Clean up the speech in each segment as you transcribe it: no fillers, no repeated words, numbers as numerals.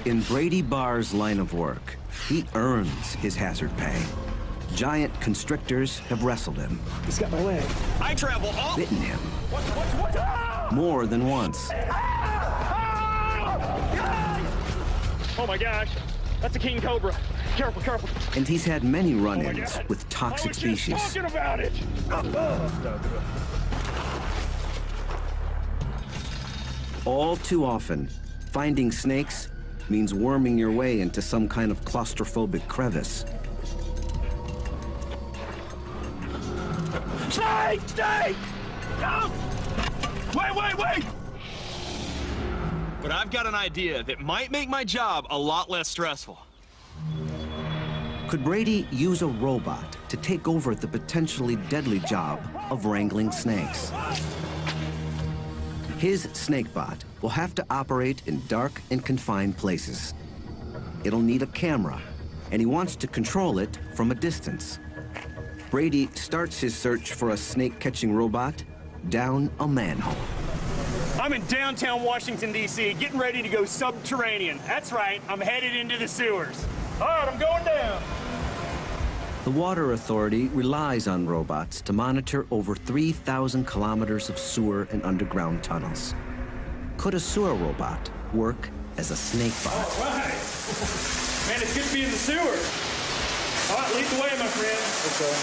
In Brady Barr's line of work, he earns his hazard pay. Giant constrictors have wrestled him. He's got my leg. I travel all... Bitten him. What? Ah! More than once. Oh my gosh, that's a king cobra. Careful, careful. And he's had many run-ins with toxic species. I was just talking about it. All too often, finding snakes means worming your way into some kind of claustrophobic crevice. Snake! Snake! No! Wait! But I've got an idea that might make my job a lot less stressful. Could Brady use a robot to take over the potentially deadly job of wrangling snakes? His snakebot will have to operate in dark and confined places. It'll need a camera, and he wants to control it from a distance. Brady starts his search for a snake-catching robot down a manhole. I'm in downtown Washington, D.C., getting ready to go subterranean. That's right, I'm headed into the sewers. All right, I'm going down. The Water Authority relies on robots to monitor over 3,000 kilometers of sewer and underground tunnels. Could a sewer robot work as a snake bot? All right. Man, it's good to be in the sewer. All right, lead the way, my friend. Okay.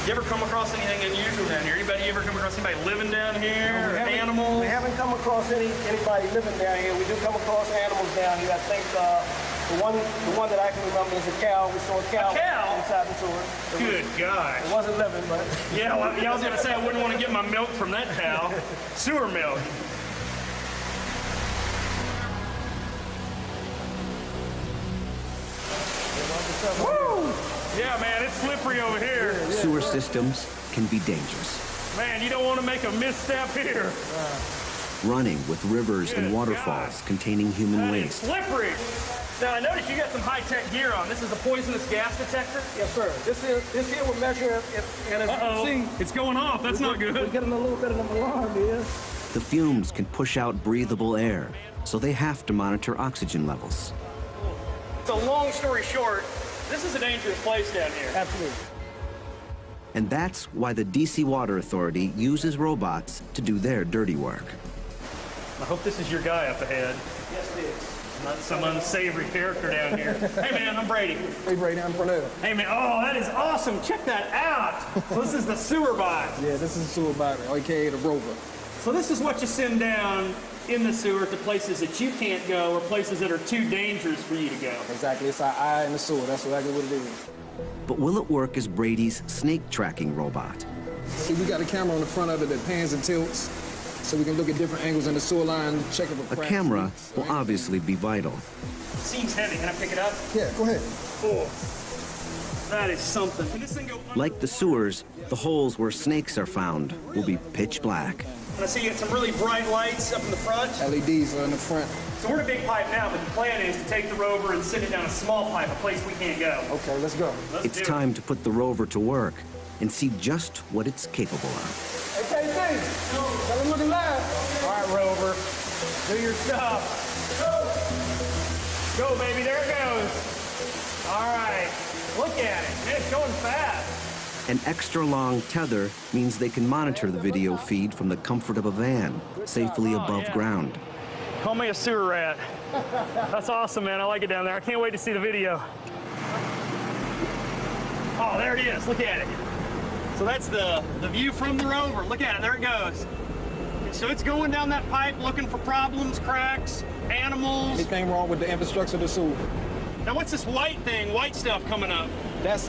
You ever come across anything unusual down here? Anybody ever come across anybody living down here? No, animals? We haven't come across anybody living down here. We do come across animals down here. I think the one that I can remember is a cow. We saw a cow inside the sewer. Good God. It wasn't living, but... Yeah, well, I was going to say I wouldn't want to get my milk from that cow. Sewer milk. Woo! Yeah, man, it's slippery over here. Sewer systems can be dangerous. Man, you don't want to make a misstep here. Running with rivers and waterfalls containing human waste. It's slippery. Now, I noticed you got some high-tech gear on. This is a poisonous gas detector? Yes, sir. This here will measure if, and as you can see... It's going off. That's not good. We're getting a little bit of an alarm here. The fumes can push out breathable air, so they have to monitor oxygen levels. So long story short, this is a dangerous place down here. Absolutely. And that's why the DC Water Authority uses robots to do their dirty work. I hope this is your guy up ahead. Yes, it is. Not some unsavory character down here. Hey, man, I'm Brady. Hey, Brady, I'm Pernell. Hey, man, oh, that is awesome. Check that out. So this is the sewer bot. Yeah, this is the sewer bot, a.k.a. the rover. So this is what you send down in the sewer to places that you can't go or places that are too dangerous for you to go. Exactly. It's our eye in the sewer. That's exactly what it is. But will it work as Brady's snake tracking robot? See, we got a camera on the front of it that pans and tilts, so we can look at different angles in the sewer line, check if a camera will obviously be vital. Seems heavy. Can I pick it up? Yeah, go ahead. Oh, that is something. Can this thing go under? Like the sewers, the holes where snakes are found will be pitch black. And I see you got some really bright lights up in the front. LEDs are in the front. So we're in a big pipe now, but the plan is to take the rover and send it down a small pipe, a place we can't go. Okay, let's go. It's time to put the rover to work and see just what it's capable of. Hey, KC, tell them looking live. All right, rover, do your stuff. Go, baby, there it goes. All right, look at it. Man, it's going fast. An extra long tether means they can monitor the video feed from the comfort of a van, safely above ground. Call me a sewer rat. That's awesome, man. I like it down there. I can't wait to see the video. Oh, there it is. Look at it. So that's the view from the rover. Look at it. There it goes. So it's going down that pipe looking for problems, cracks, animals. Anything wrong with the infrastructure of the sewer? Now, what's this white thing, white stuff coming up? That's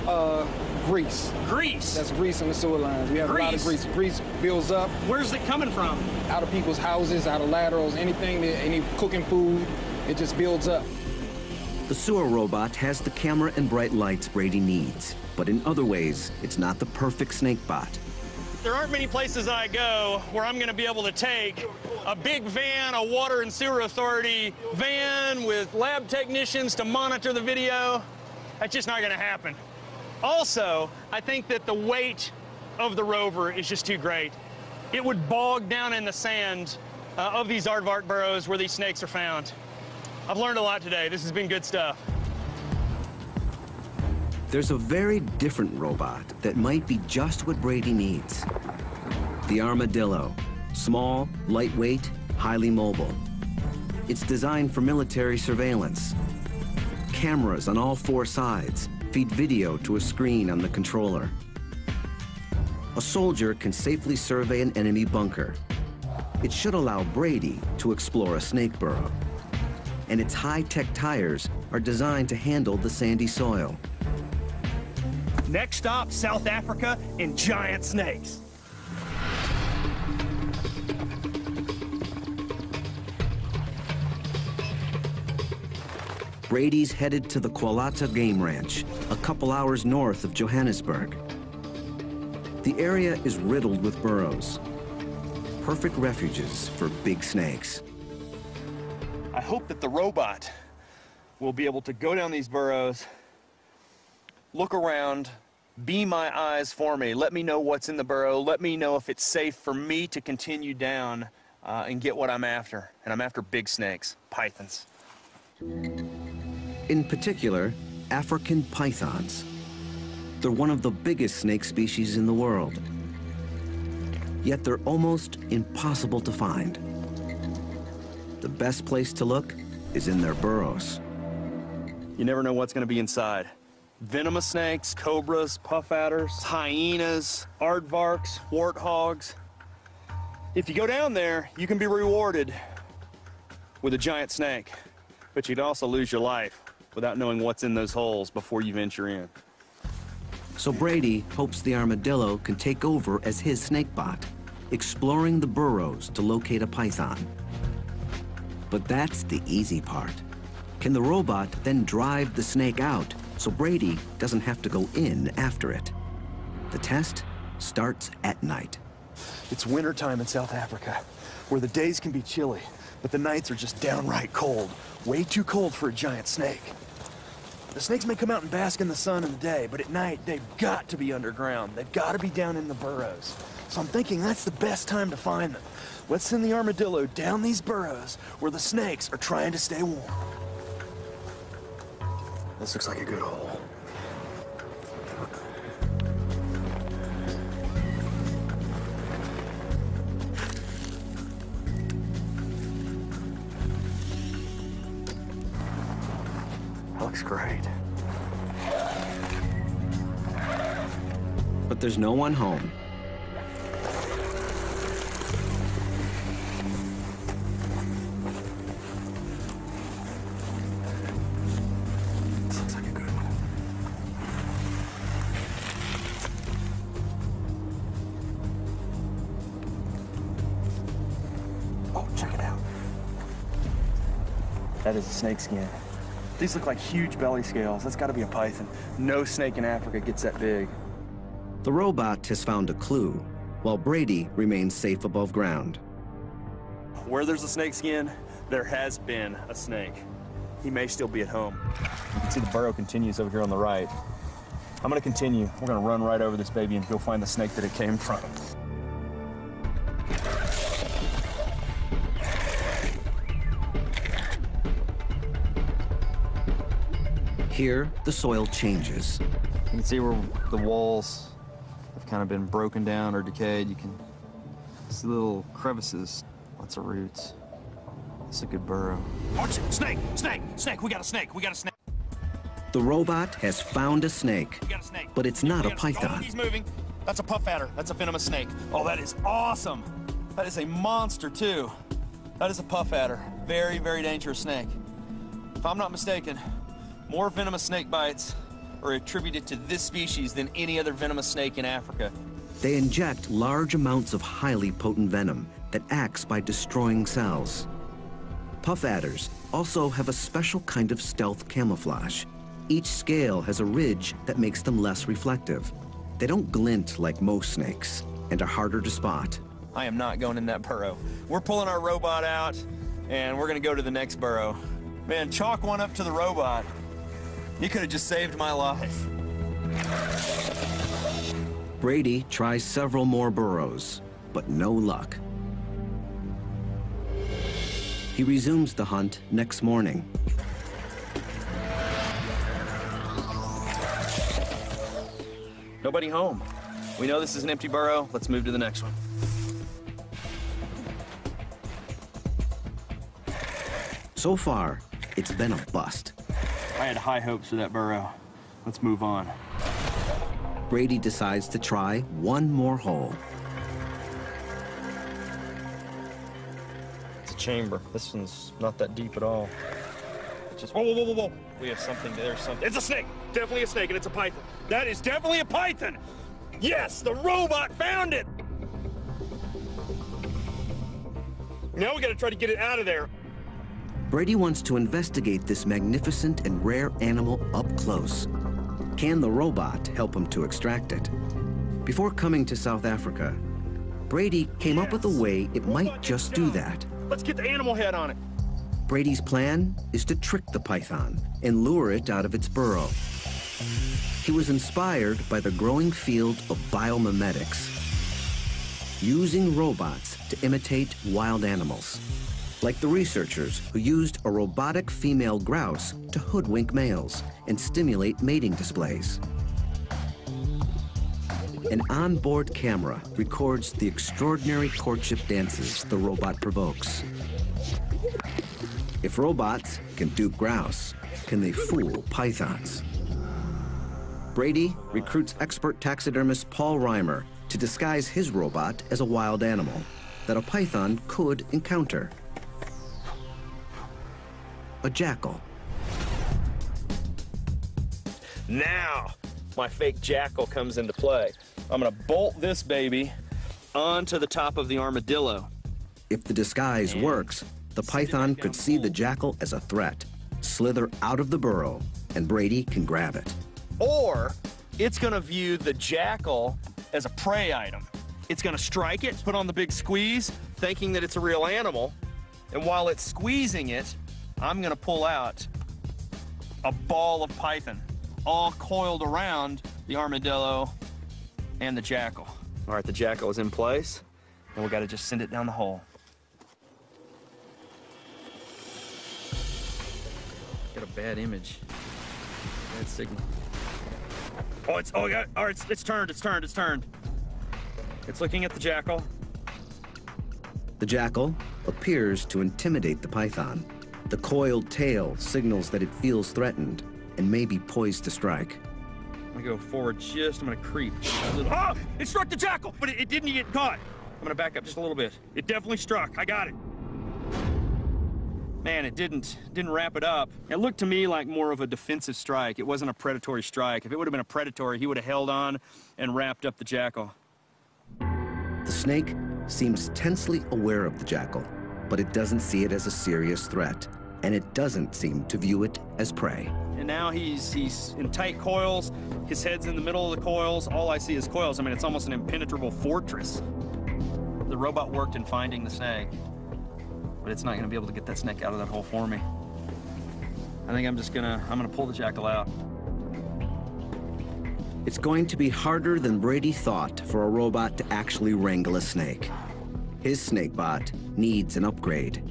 grease. Grease? That's grease in the sewer lines. We have a lot of grease. Grease builds up. Where's it coming from? Out of people's houses, out of laterals, anything, any cooking food, it just builds up. The sewer robot has the camera and bright lights Brady needs, but in other ways, it's not the perfect snake bot. There aren't many places I go where I'm going to be able to take a big van, a Water and Sewer Authority van with lab technicians to monitor the video. That's just not going to happen. Also, I think that the weight of the rover is just too great. It would bog down in the sand of these aardvark burrows where these snakes are found. I've learned a lot today. This has been good stuff. There's a very different robot that might be just what Brady needs. The armadillo. Small, lightweight, highly mobile. It's designed for military surveillance. Cameras on all four sides feed video to a screen on the controller. A soldier can safely survey an enemy bunker. It should allow Brady to explore a snake burrow. And its high-tech tires are designed to handle the sandy soil. Next stop, South Africa and giant snakes. Brady's headed to the Kwalata Game Ranch, a couple hours north of Johannesburg. The area is riddled with burrows, perfect refuges for big snakes. I hope that the robot will be able to go down these burrows, look around, be my eyes for me, let me know what's in the burrow, let me know if it's safe for me to continue down and get what I'm after. And I'm after big snakes, pythons. In particular, African pythons. They're one of the biggest snake species in the world. Yet they're almost impossible to find. The best place to look is in their burrows. You never know what's going to be inside. Venomous snakes, cobras, puff adders, hyenas, aardvarks, warthogs. If you go down there, you can be rewarded with a giant snake, but you'd also lose your life without knowing what's in those holes before you venture in. So Brady hopes the armadillo can take over as his snake bot, exploring the burrows to locate a python. But that's the easy part. Can the robot then drive the snake out so Brady doesn't have to go in after it? The test starts at night. It's wintertime in South Africa, where the days can be chilly, but the nights are just downright cold. Way too cold for a giant snake. The snakes may come out and bask in the sun in the day, but at night, they've got to be underground. They've got to be down in the burrows. So I'm thinking that's the best time to find them. Let's send the armadillo down these burrows where the snakes are trying to stay warm. This looks like a good hole. Looks great. But there's no one home. This looks like a good one. Oh, check it out. That is a snake skin. These look like huge belly scales. That's got to be a python. No snake in Africa gets that big. The robot has found a clue, while Brady remains safe above ground. Where there's a snake skin, there has been a snake. He may still be at home. You can see the burrow continues over here on the right. I'm gonna continue. We're gonna run right over this baby and go find the snake that it came from. Here, the soil changes. You can see where the walls have kind of been broken down or decayed. You can see little crevices, lots of roots. It's a good burrow. Watch it! Snake! Snake! Snake! We got a snake! We got a snake! The robot has found a snake, We got a snake. but it's not a Oh, python. he's moving. That's a puff adder. That's a venomous snake. Oh, that is awesome. That is a monster, too. That is a puff adder. Very, very dangerous snake. If I'm not mistaken, more venomous snake bites are attributed to this species than any other venomous snake in Africa. They inject large amounts of highly potent venom that acts by destroying cells. Puff adders also have a special kind of stealth camouflage. Each scale has a ridge that makes them less reflective. They don't glint like most snakes and are harder to spot. I am not going in that burrow. We're pulling our robot out, and we're gonna go to the next burrow. Man, chalk one up to the robot. He could have just saved my life. Brady tries several more burrows, but no luck. He resumes the hunt next morning. Nobody home. We know this is an empty burrow. Let's move to the next one. So far, it's been a bust. I had high hopes for that burrow. Let's move on. Brady decides to try one more hole. It's a chamber. This one's not that deep at all. It's just, whoa, whoa, whoa, whoa, whoa. We have something, there's something. It's a snake. Definitely a snake, and it's a python. That is definitely a python. Yes, the robot found it. Now we gotta try to get it out of there. Brady wants to investigate this magnificent and rare animal up close. Can the robot help him to extract it? Before coming to South Africa, Brady came up with a way it might just do that. Let's get the animal head on it. Brady's plan is to trick the python and lure it out of its burrow. He was inspired by the growing field of biomimetics, using robots to imitate wild animals, like the researchers who used a robotic female grouse to hoodwink males and stimulate mating displays. An onboard camera records the extraordinary courtship dances the robot provokes. If robots can dupe grouse, can they fool pythons? Brady recruits expert taxidermist Paul Reimer to disguise his robot as a wild animal that a python could encounter. A jackal. Now, my fake jackal comes into play. I'm gonna bolt this baby onto the top of the armadillo. If the disguise works, the python could see the jackal as a threat, slither out of the burrow, and Brady can grab it. Or it's gonna view the jackal as a prey item. It's gonna strike it, put on the big squeeze, thinking that it's a real animal, and while it's squeezing it, I'm gonna pull out a ball of python, all coiled around the armadillo and the jackal. All right, the jackal is in place, and we gotta just send it down the hole. Got a bad image, bad signal. Oh, it's turned. It's looking at the jackal. The jackal appears to intimidate the python. The coiled tail signals that it feels threatened and may be poised to strike. I'm gonna go forward I'm gonna creep just a little. Oh, it struck the jackal, but it didn't get caught. I'm gonna back up just a little bit. It definitely struck, I got it. Man, it didn't wrap it up. It looked to me like more of a defensive strike. It wasn't a predatory strike. If it would have been a predatory, he would have held on and wrapped up the jackal. The snake seems tensely aware of the jackal, but it doesn't see it as a serious threat, and it doesn't seem to view it as prey. And now he's in tight coils. His head's in the middle of the coils. All I see is coils. I mean, it's almost an impenetrable fortress. The robot worked in finding the snake, but it's not gonna be able to get that snake out of that hole for me. I think I'm gonna pull the jackal out. It's going to be harder than Brady thought for a robot to actually wrangle a snake. His snakebot needs an upgrade,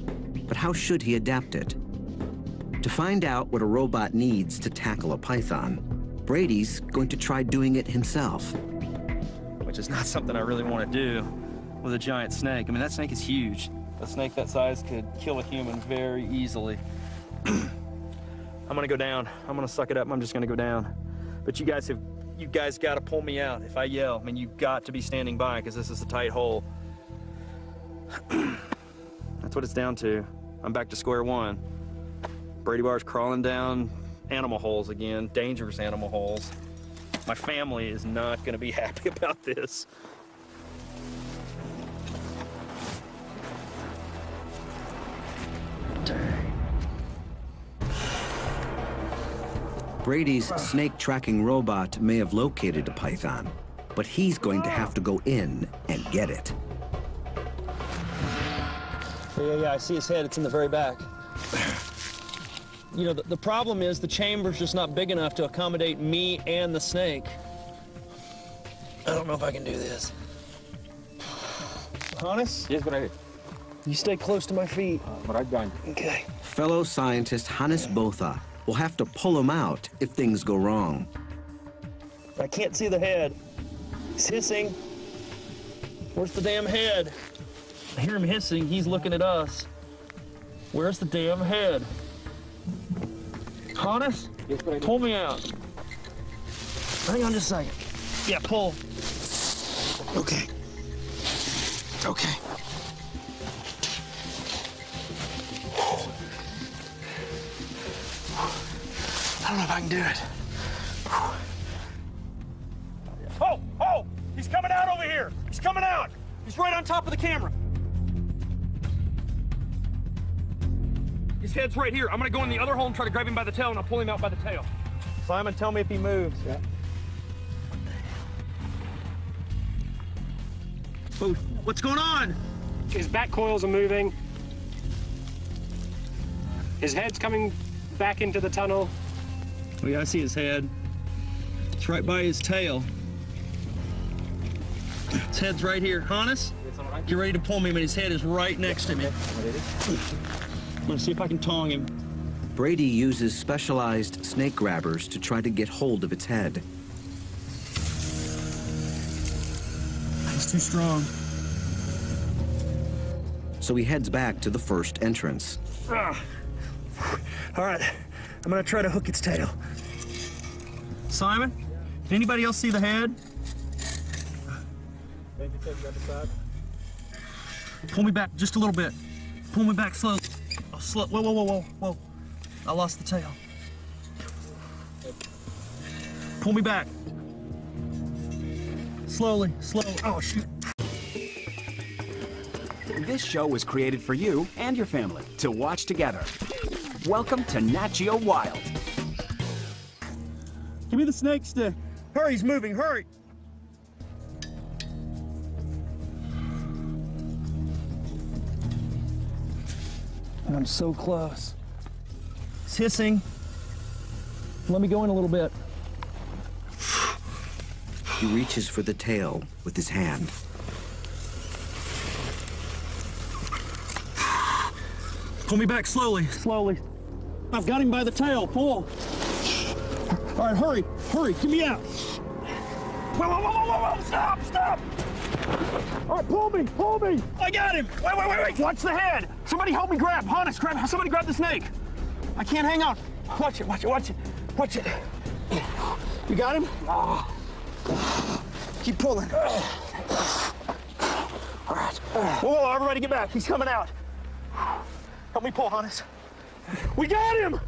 but how should he adapt it? To find out what a robot needs to tackle a python, Brady's going to try doing it himself. Which is not something I really want to do with a giant snake. I mean, that snake is huge. A snake that size could kill a human very easily. I'm gonna go down. I'm gonna suck it up. I'm just gonna go down. But you guys gotta pull me out if I yell. I mean, you've got to be standing by because this is a tight hole. That's what it's down to. I'm back to square one. Brady Barr's crawling down animal holes again, dangerous animal holes. My family is not gonna be happy about this. Brady's snake tracking robot may have located a python, but he's going to have to go in and get it. Yeah, I see his head. It's in the very back. You know, the problem is the chamber's just not big enough to accommodate me and the snake. I don't know if I can do this. Honest? Yes, but You stay close to my feet. Right behind you. Okay. Fellow scientist Hannes Botha will have to pull him out if things go wrong. I can't see the head. He's hissing. Where's the damn head? I hear him hissing. He's looking at us. Where's the damn head? Hannes? Yes, right. Pull me out. Hang on just a second. Yeah, pull. Okay. Okay. I don't know if I can do it. Oh, oh, he's coming out over here. He's coming out. He's right on top of the camera. His head's right here. I'm gonna go in the other hole and try to grab him by the tail, and I'll pull him out by the tail. Simon, tell me if he moves. Yeah. Oh, what's going on? His back coils are moving. His head's coming back into the tunnel. Oh yeah, I see his head. It's right by his tail. His head's right here. Hannes, get ready to pull me, but his head is right next to me. I'm gonna see if I can tong him. Brady uses specialized snake grabbers to try to get hold of its head. He's too strong. So he heads back to the first entrance. All right, I'm gonna try to hook its tail. Simon, did anybody else see the head? Pull me back just a little bit. Pull me back slowly. Oh, slow. Whoa, whoa, whoa, whoa, whoa. I lost the tail. Pull me back. Slowly, slowly. Oh, shoot. This show was created for you and your family to watch together. Welcome to Nat Geo Wild. Give me the snake stick. Hurry, he's moving, hurry. I'm so close. It's hissing. Let me go in a little bit. He reaches for the tail with his hand. Pull me back slowly, slowly. I've got him by the tail, pull. All right, hurry, hurry, get me out. Whoa, whoa, whoa, whoa, whoa, stop, stop. All right, pull me, pull me. I got him. Wait, wait, wait, wait, watch the head. Somebody help me grab, Hannes, somebody grab the snake. I can't hang on. Watch it, watch it, watch it, watch it. You got him? Keep pulling. All right. Whoa, whoa, everybody get back, he's coming out. Help me pull, Hannes. We got him!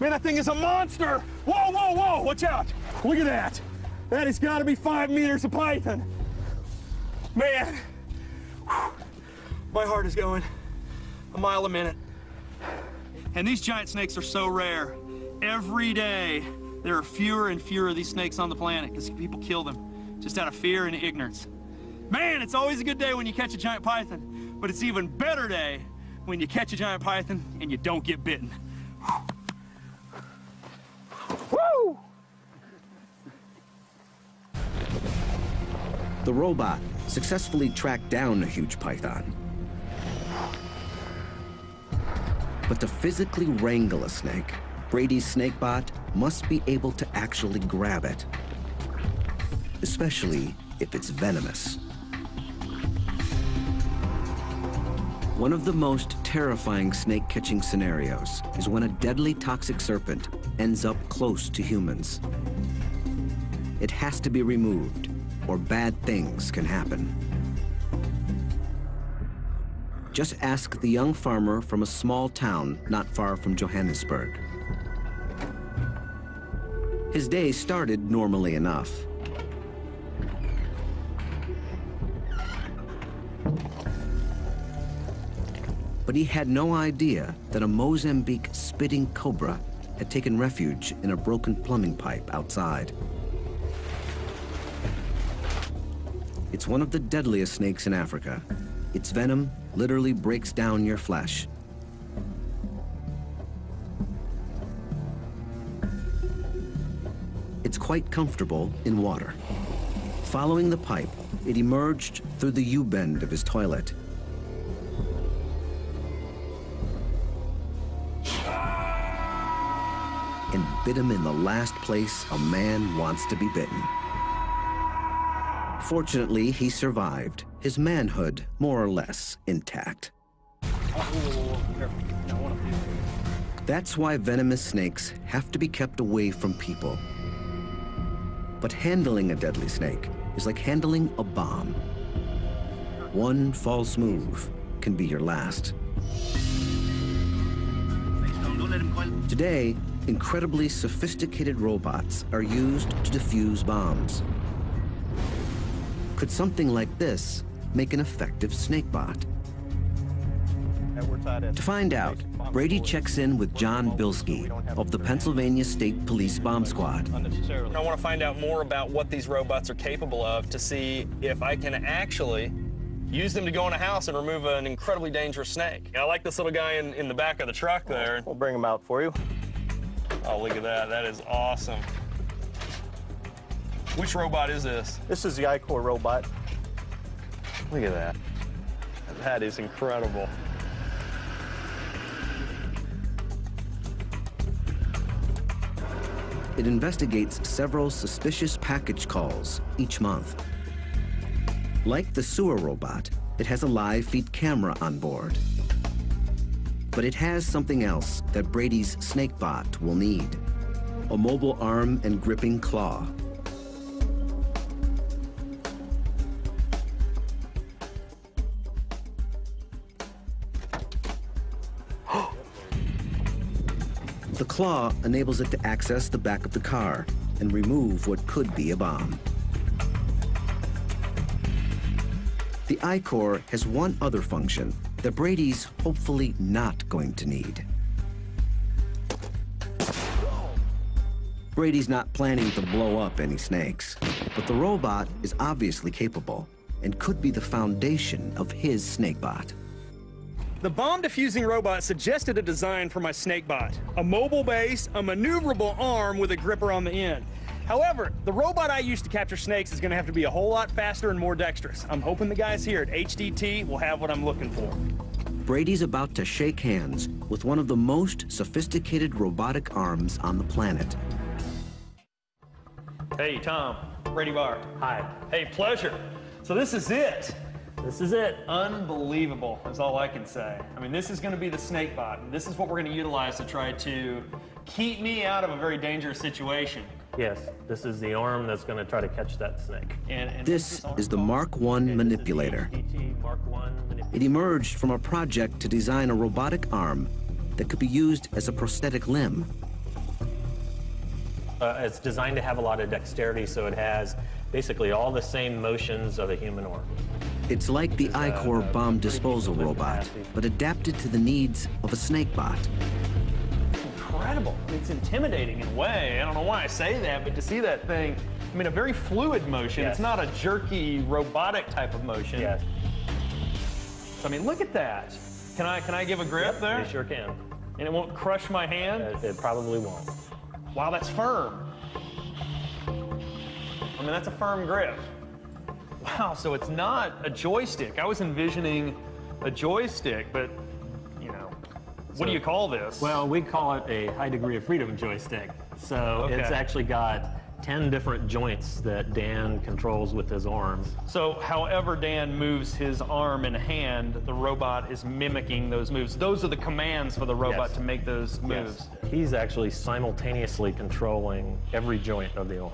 Man, that thing is a monster! Whoa, whoa, whoa, watch out! Look at that! That has got to be 5 meters of python. Man, my heart is going a mile a minute. And these giant snakes are so rare. Every day, there are fewer and fewer of these snakes on the planet because people kill them just out of fear and ignorance. Man, it's always a good day when you catch a giant python, but it's even better day when you catch a giant python and you don't get bitten. Woo! The robot successfully tracked down a huge python. But to physically wrangle a snake, Brady's snakebot must be able to actually grab it, especially if it's venomous. One of the most terrifying snake-catching scenarios is when a deadly toxic serpent ends up close to humans. It has to be removed, or bad things can happen. Just ask the young farmer from a small town not far from Johannesburg. His day started normally enough. But he had no idea that a Mozambique spitting cobra had taken refuge in a broken plumbing pipe outside. It's one of the deadliest snakes in Africa. Its venom literally breaks down your flesh. It's quite comfortable in water. Following the pipe, it emerged through the U-bend of his toilet. bit him in the last place a man wants to be bitten. Fortunately, he survived, his manhood more or less intact. That's why venomous snakes have to be kept away from people. But handling a deadly snake is like handling a bomb. One false move can be your last. Today, incredibly sophisticated robots are used to defuse bombs. Could something like this make an effective snake bot? To find out, Brady checks in with John Bilski of the Pennsylvania State Police Bomb Squad. I want to find out more about what these robots are capable of to see if I can actually use them to go in a house and remove an incredibly dangerous snake. I like this little guy in the back of the truck there. We'll bring him out for you. Oh, look at that. That is awesome. Which robot is this? This is the I-Core robot. Look at that. That is incredible. It investigates several suspicious package calls each month. Like the sewer robot, it has a live feed camera on board. But it has something else that Brady's snake bot will need: a mobile arm and gripping claw. The claw enables it to access the back of the car and remove what could be a bomb. The I-Core has one other function that Brady's hopefully not going to need. Brady's not planning to blow up any snakes, but the robot is obviously capable and could be the foundation of his snake bot. The bomb diffusing robot suggested a design for my snake bot: a mobile base, a maneuverable arm with a gripper on the end. However, the robot I use to capture snakes is going to have to be a whole lot faster and more dexterous. I'm hoping the guys here at HDT will have what I'm looking for. Brady's about to shake hands with one of the most sophisticated robotic arms on the planet. Hey, Tom. Brady Barr. Hi. Hey, pleasure. So this is it. This is it. Unbelievable is all I can say. I mean, this is going to be the snake bot, and this is what we're going to utilize to try to keep me out of a very dangerous situation. Yes, this is the arm that's going to try to catch that snake. And this is the Mark I manipulator. Mark I manipulator. It emerged from a project to design a robotic arm that could be used as a prosthetic limb. It's designed to have a lot of dexterity, so it has basically all the same motions of a human arm. It's like the I-Core bomb disposal robot, but adapted to the needs of a snake bot. Incredible. It's intimidating in a way. I don't know why I say that, but to see that thing, I mean, a very fluid motion. Yes. It's not a jerky, robotic type of motion. Yes. So, I mean, look at that. Can I give a grip there? You sure can. And it won't crush my hand? It probably won't. Wow, that's firm. I mean, that's a firm grip. Wow, so it's not a joystick. I was envisioning a joystick, but, you know, what do you call this? Well, we call it a high degree of freedom joystick. So it's actually got 10 different joints that Dan controls with his arms. So however Dan moves his arm and hand, the robot is mimicking those moves. Those are the commands for the robot to make those moves. Yes. He's actually simultaneously controlling every joint of the arm.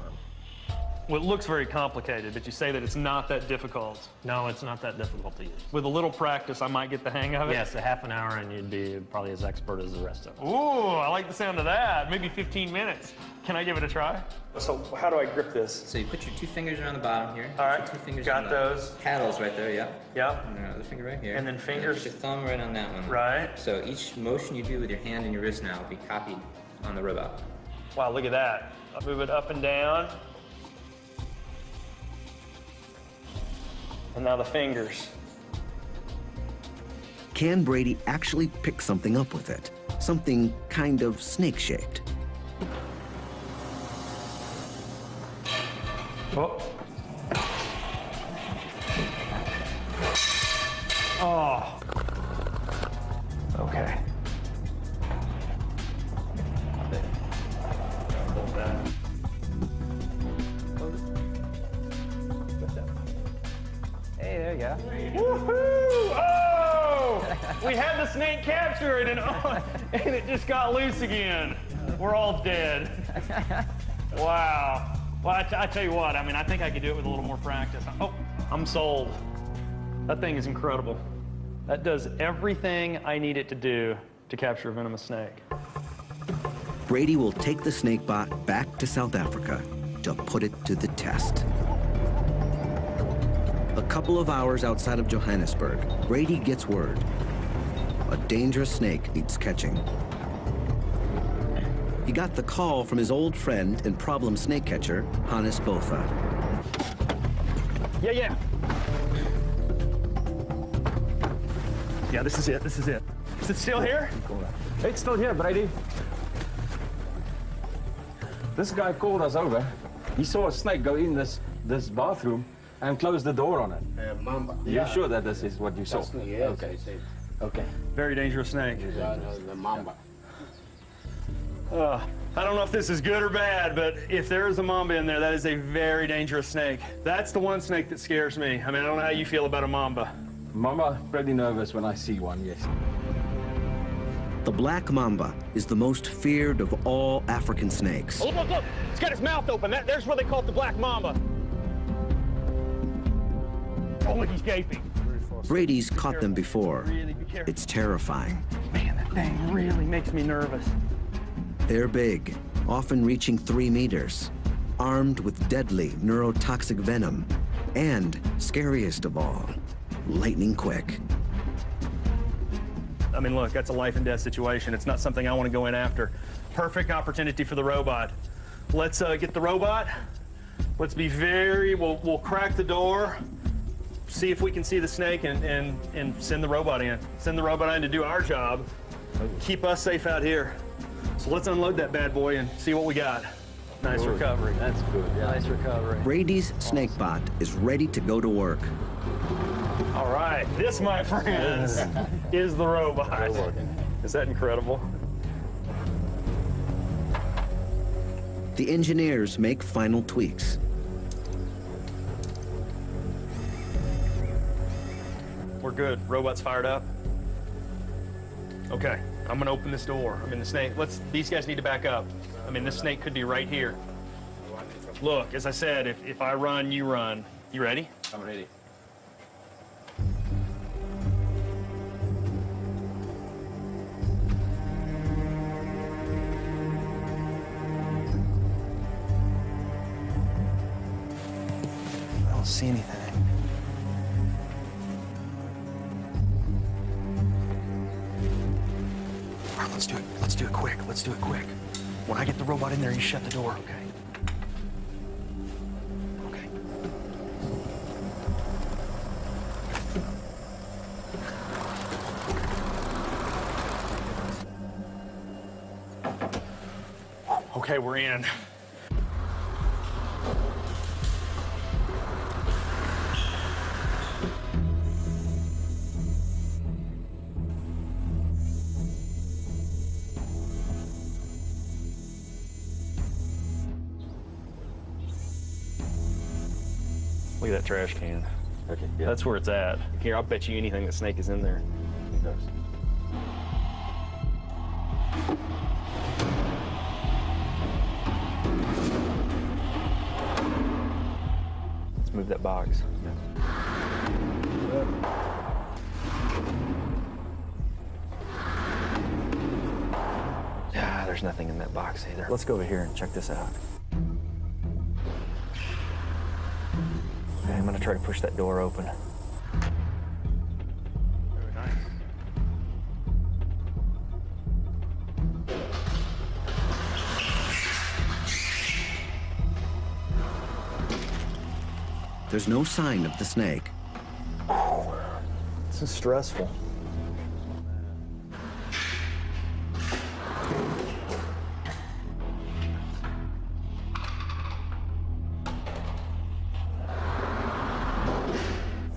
Well, it looks very complicated, but you say that it's not that difficult. No, it's not that difficult to use. With a little practice, I might get the hang of it? Yes, a half an hour and you'd be probably as expert as the rest of us. Ooh, I like the sound of that. Maybe 15 minutes. Can I give it a try? So how do I grip this? So you put your 2 fingers around the bottom here. All right, 2 fingers got on those. Paddles right there, yep. Yep. And another finger right here. And then fingers. Put your thumb right on that one. Right. So each motion you do with your hand and your wrist now will be copied on the robot. Wow, look at that. I'll move it up and down. And now the fingers. Can Brady actually pick something up with it? Something kind of snake-shaped? Oh. Oh. Okay. Woohoo! Oh! We had the snake captured, and it just got loose again. We're all dead. Wow. Well, I tell you what, I mean, I think I could do it with a little more practice. Oh, I'm sold. That thing is incredible. That does everything I need it to do to capture a venomous snake. Brady will take the snakebot back to South Africa to put it to the test. A couple of hours outside of Johannesburg, Brady gets word. A dangerous snake needs catching. He got the call from his old friend and problem snake catcher, Hannes Botha. Yeah. Yeah, this is it. Is it still here? It's still here, Brady. This guy called us over. He saw a snake go in this bathroom and close the door on it. Mamba. You're sure that this is what you saw? Yes, Okay. Okay. Very dangerous snake. the mamba. I don't know if this is good or bad, but if there is a mamba in there, that is a very dangerous snake. That's the one snake that scares me. I mean, I don't know how you feel about a mamba. Mamba, pretty nervous when I see one, yes. The black mamba is the most feared of all African snakes. Oh, look. It's got its mouth open. There's where they call it the black mamba. Oh, look, he's gaping. Brady's caught them before. Really be careful. It's terrifying. Man, that thing really makes me nervous. They're big, often reaching 3 meters, armed with deadly neurotoxic venom, and, scariest of all, lightning quick. I mean, look, that's a life and death situation. It's not something I want to go in after. Perfect opportunity for the robot. Let's get the robot. Let's be we'll crack the door, see if we can see the snake, and send the robot in. Send the robot in to do our job. Keep us safe out here. So let's unload that bad boy and see what we got. Nice recovery. That's good. Yeah. Nice recovery. Brady's snakebot is ready to go to work. All right, this, my friends, is the robot. Is that incredible? The engineers make final tweaks. We're good. Robot's fired up. Okay, I'm gonna open this door. I mean, the snake, these guys need to back up. I mean, this snake could be right here. Look, as I said, if I run, you run. You ready? I'm ready. I don't see anything. All right, let's do it. Let's do it quick. Let's do it quick. When I get the robot in there, you shut the door, okay? Okay. Okay, we're in. Look at that trash can. Okay, yeah. That's where it's at. Here, I'll bet you anything that snake is in there. It does. Let's move that box. Yeah, there's nothing in that box either. Let's go over here and check this out. Okay, I'm gonna try to push that door open. Very nice. There's no sign of the snake. This is stressful.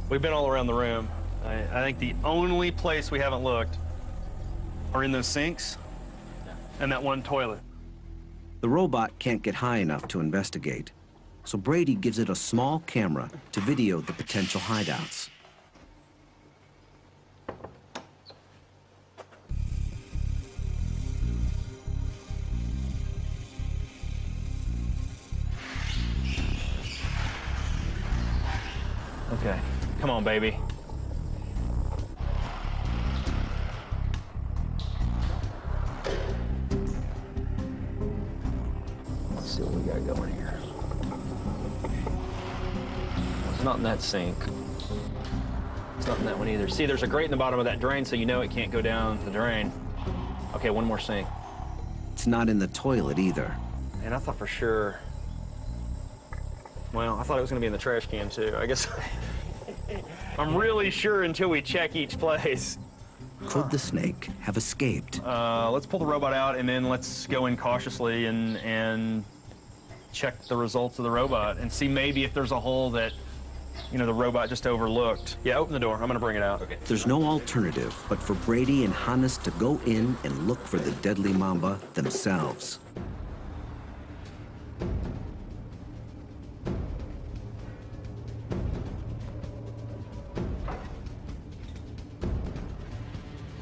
We've been all around the room. I think the only place we haven't looked are in those sinks and that one toilet. The robot can't get high enough to investigate, so Brady gives it a small camera to video the potential hideouts. Okay, come on, baby. Let's see what we got going here. It's not in that sink. It's not in that one either. See, there's a grate in the bottom of that drain, so you know it can't go down the drain. Okay, one more sink. It's not in the toilet either. And I thought for sure, well, I thought it was gonna be in the trash can too. I guess I'm really sure until we check each place. Could the snake have escaped? Let's pull the robot out and then let's go in cautiously and check the results of the robot and see maybe if there's a hole that, you know, the robot just overlooked. Yeah, open the door. I'm gonna bring it out. Okay. There's no alternative but for Brady and Hannes to go in and look for the deadly mamba themselves.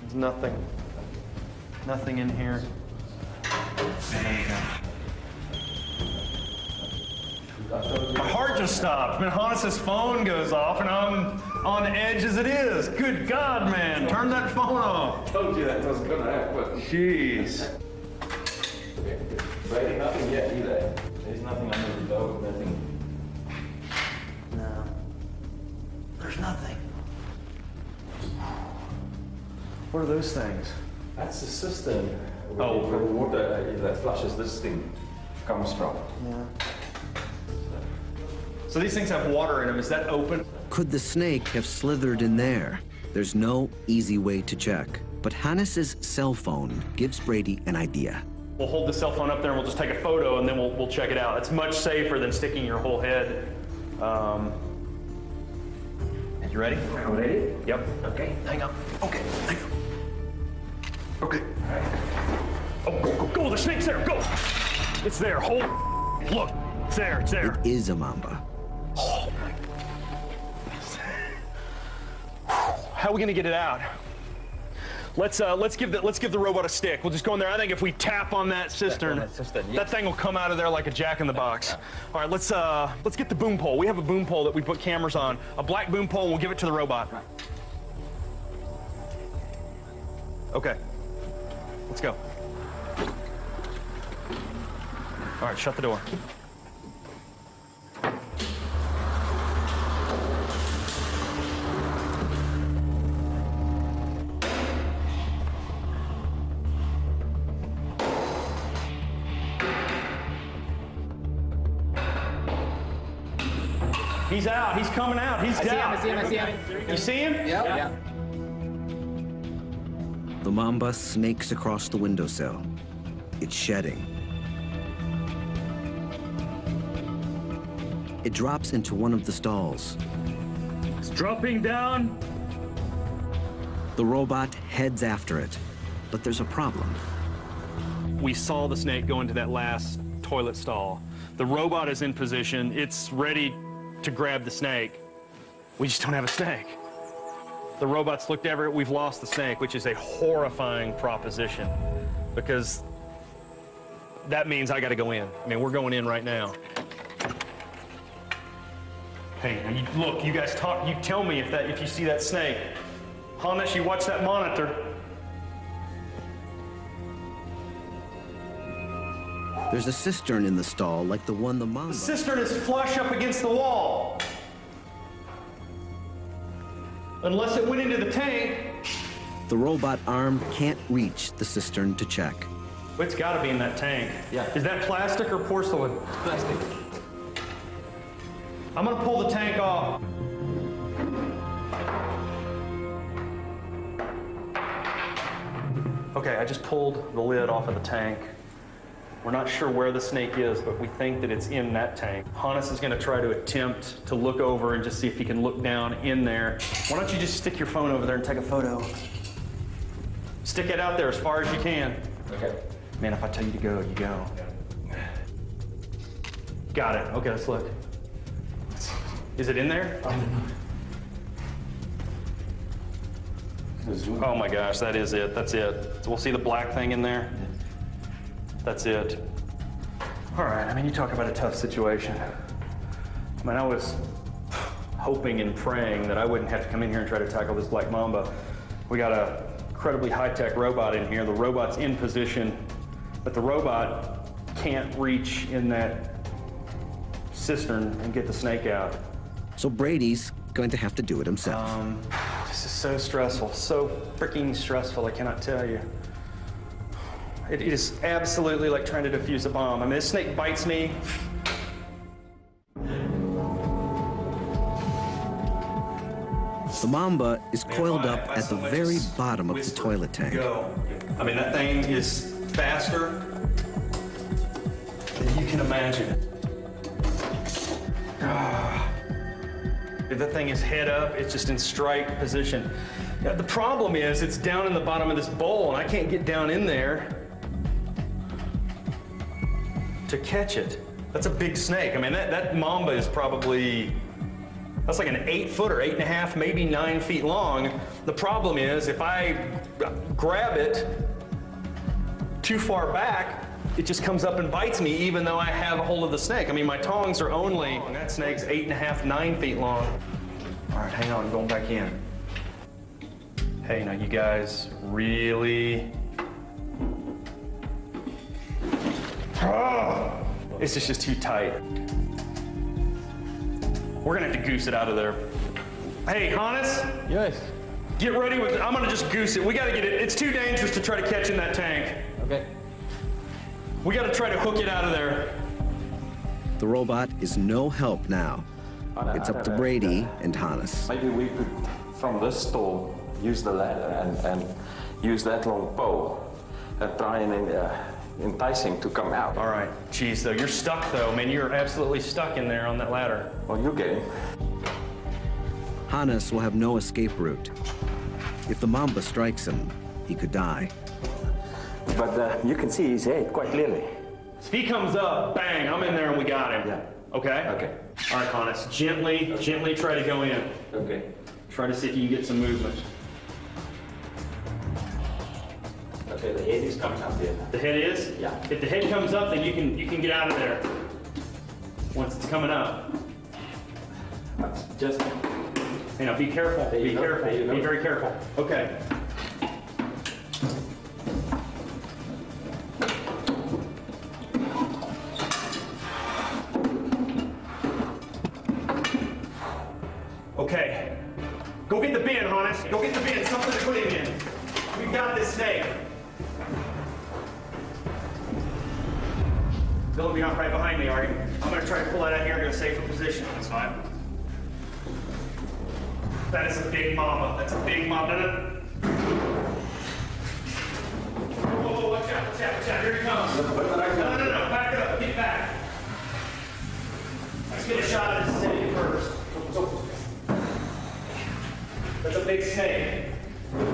There's nothing. Nothing in here. My heart just stopped. Man, Hannes' phone goes off and I'm on the edge as it is. Good God, man. Turn that phone off. I told you that was gonna happen. Jeez. Brady, nothing yet either. There's nothing under the door, nothing. No. There's nothing. What are those things? That's the cistern. Oh, where the water that flushes this thing comes from. Yeah. So these things have water in them. Is that open? Could the snake have slithered in there? There's no easy way to check, but Hannes' cell phone gives Brady an idea. We'll hold the cell phone up there and we'll just take a photo and then we'll check it out. It's much safer than sticking your whole head. You ready? I'm ready? Yep. Okay. Hang on. Okay, hang on. Okay. Oh, go, the snake's there, go! It's there, hold. Look, it's there, it's there. It is a mamba. Oh my. How are we gonna get it out? Let's give the robot a stick. We'll just go in there. I think if we tap on that cistern, that thing will come out of there like a jack-in-the-box. All right, let's get the boom pole. We have a boom pole that we put cameras on. A black boom pole, and we'll give it to the robot. Okay. Let's go. All right, shut the door. He's out. He's coming out. He's down. I see him. You see him? Yeah. The mamba snakes across the windowsill. It's shedding. It drops into one of the stalls. It's dropping down. The robot heads after it, but there's a problem. We saw the snake go into that last toilet stall. The robot is in position. It's ready to grab the snake. We just don't have a snake. The robot's looked everywhere. We've lost the snake, which is a horrifying proposition because that means I got to go in. I mean, we're going in right now. Hey, look, you guys talk. You tell me if you see that snake. Hannes, you watch that monitor. There's a cistern in the stall like the one the mamba... The cistern is flush up against the wall. Unless it went into the tank. The robot arm can't reach the cistern to check. It's got to be in that tank. Yeah. Is that plastic or porcelain? Plastic. I'm going to pull the tank off. Okay, I just pulled the lid off of the tank. We're not sure where the snake is, but we think that it's in that tank. Hannes is going to try to attempt to look over and just see if he can look down in there. Why don't you just stick your phone over there and take a photo? Stick it out there as far as you can. Okay. Man, if I tell you to go, you go. Got it. Okay, let's look. Is it in there? I don't know. Oh my gosh, that is it. That's it. So we'll see the black thing in there. That's it. All right, I mean, you talk about a tough situation. I mean, I was hoping and praying that I wouldn't have to come in here and try to tackle this black mamba. We got a incredibly high-tech robot in here. The robot's in position, but the robot can't reach in that cistern and get the snake out. So Brady's going to have to do it himself. This is so stressful, so freaking stressful, I cannot tell you. It is absolutely like trying to defuse a bomb. I mean, this snake bites me. The mamba is coiled up at the very bottom of the toilet tank. Go. I mean, that thing is faster than you can imagine. If that thing is head up, it's just in strike position. Now, the problem is it's down in the bottom of this bowl, and I can't get down in there to catch it. That's a big snake. I mean, that mamba is probably, that's like an 8 foot or 8.5, maybe 9 feet long. The problem is if I grab it too far back, it just comes up and bites me even though I have a hold of the snake. I mean, my tongs are only, that snake's 8.5, 9 feet long. All right, hang on, I'm going back in. Hey, now you guys really, this is just too tight. We're gonna have to goose it out of there. Hey, Hannes? Yes. Get ready with it. I'm gonna just goose it. We gotta get it. It's too dangerous to try to catch in that tank. Okay. We gotta try to hook it out of there. The robot is no help now. It's up to Brady and Hannes. Maybe we could, from this stall, use the ladder and use that long pole and try and entice him to come out. All right. Geez, though, you're stuck, though. Man, you're absolutely stuck in there on that ladder. Well, you get him. Hannes will have no escape route. If the mamba strikes him, he could die. But you can see his head quite clearly. If he comes up, bang, I'm in there and we got him. Yeah. Okay? Okay. All right, Hannes, gently try to go in. Okay. Try to see if you can get some movement. Okay, the head is coming up here. The head is? Yeah. If the head comes up, then you can get out of there once it's coming up. Just, You know, be careful. Be careful. Be very careful. Okay. Okay. Go get the bin, Hannes. Go get the bin. Something to put him in. We've got this snake. Bill, you're not right behind me, are you? I'm going to try to pull that out here into a safer position. That's fine. That is a big mamba. That's a big mamba. Whoa, watch out, watch out, watch out. Here he comes. No. Back up. Get back. Let's get a shot at this snake first. That's a big snake.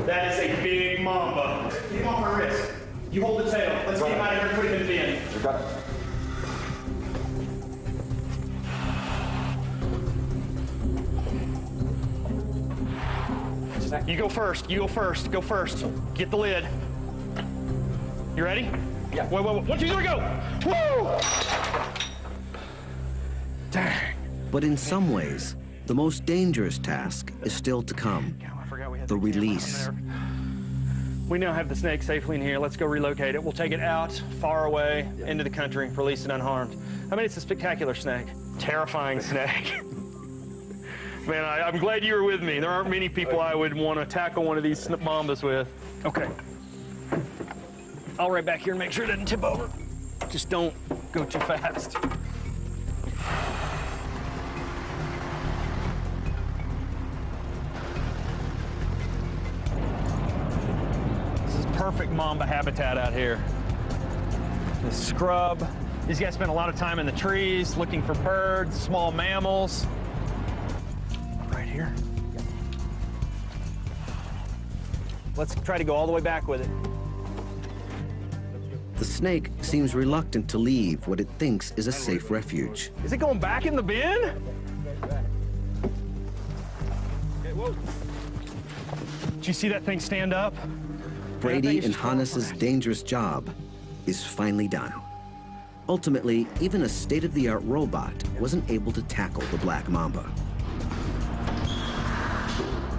That is a big mamba. Get him off my wrist. You hold the tail. Let's get him out of here and put him in the bin. you got it. You go first. You go first. Go first. Get the lid. You ready? Yeah. Wait. 1, 2, 3, go! Woo! Dang. But in some ways, the most dangerous task is still to come. I forgot we had The camera on release. there. We now have the snake safely in here. Let's go relocate it. We'll take it out, far away, into the country, release it unharmed. I mean, it's a spectacular snake. Terrifying snake. Man, I'm glad you were with me. There aren't many people I would want to tackle one of these mambas with. Okay. I'll right back here and make sure it doesn't tip over. Just don't go too fast. This is perfect mamba habitat out here. The scrub. These guys spend a lot of time in the trees looking for birds, small mammals. Right here. Let's try to go all the way back with it. The snake seems reluctant to leave what it thinks is a safe refuge. Is it going back in the bin? Okay, whoa. Did you see that thing stand up? Brady and Hannes's dangerous job is finally done. Ultimately, even a state-of-the-art robot wasn't able to tackle the black mamba.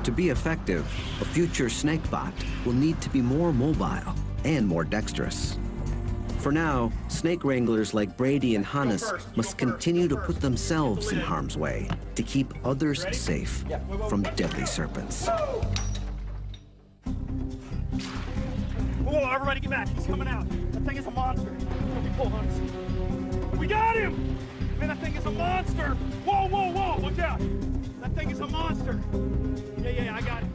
To be effective, a future snake bot will need to be more mobile and more dexterous. For now, snake wranglers like Brady and Hannes must continue to put themselves in harm's way to keep others safe from deadly serpents. Whoa, everybody get back. He's coming out. That thing is a monster. Pull, Hannes. We got him! Man, that thing is a monster. Whoa, whoa, whoa, look out. That thing is a monster. Yeah, I got it.